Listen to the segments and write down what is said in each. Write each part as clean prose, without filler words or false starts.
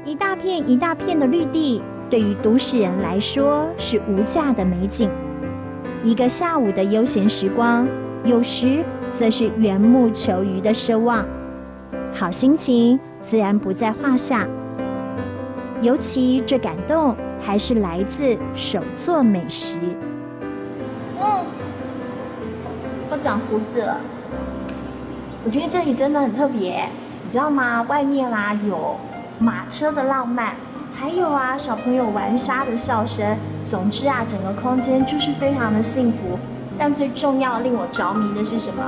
一大片一大片的绿地，对于都市人来说是无价的美景。一个下午的悠闲时光，有时则是缘木求鱼的奢望。好心情自然不在话下，尤其这感动还是来自手作美食。我长胡子了，我觉得这里真的很特别，你知道吗？外面啦有马车的浪漫，还有啊小朋友玩沙的笑声。总之啊，整个空间就是非常的幸福。但最重要令我着迷的是什么？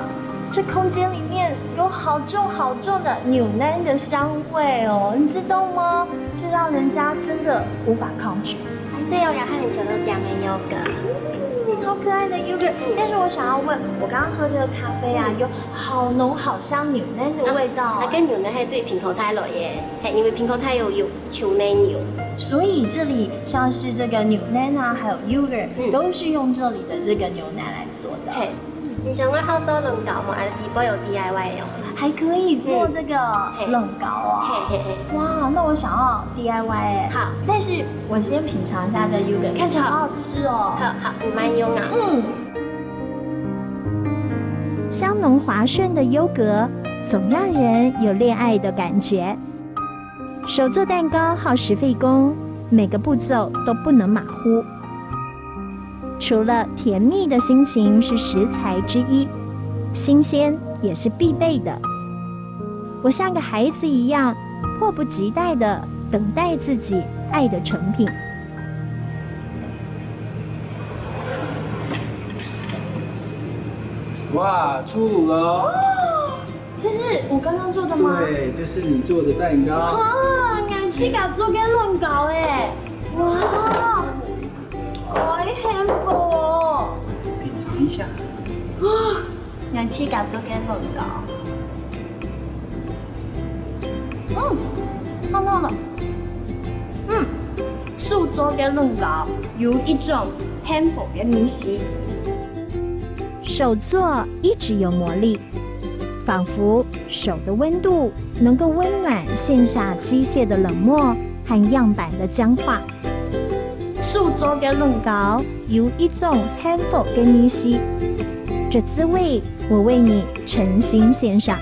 这空间里面有好重好重的扭奶的香味哦，你知道吗？这让人家真的无法抗拒。还是有雅汉可乐店的优格。好可爱的 yogurt， 但是我想要问，我刚刚喝这个咖啡啊，有好浓好香牛奶的味道。它跟牛奶係對平口胎來嘅，係因為平口胎有球奶牛，所以这里像是这个牛奶啊，还有 yogurt，都是用这里的这个牛奶来做的。係，你想要烤做冷搞嘛？底部有 DIY 哦。还可以做这个冷糕哦。哇，那我想要 DIY 哎。好，但是我先品尝一下这 yogurt， 看起来好好吃哦。好，你慢用啊。香浓滑顺的优格，总让人有恋爱的感觉。手做蛋糕耗时费工，每个步骤都不能马虎。除了甜蜜的心情是食材之一，新鲜也是必备的。我像个孩子一样，迫不及待地等待自己爱的成品。哇，出炉了哦！这是我刚刚做的吗？对，就是你做的蛋糕。啊，眼翅甲做嘅亂搞誒！哇，好幸福哦！品嘗一下。啊，眼翅甲做嘅亂搞。烫烫的。素做嘅亂搞有一種幸福嘅迷思。手作一直有魔力，仿佛手的温度能够温暖线下机械的冷漠和样板的僵化。素做嘅亂搞有一種幸福嘅迷思，這滋味我為你誠心獻上。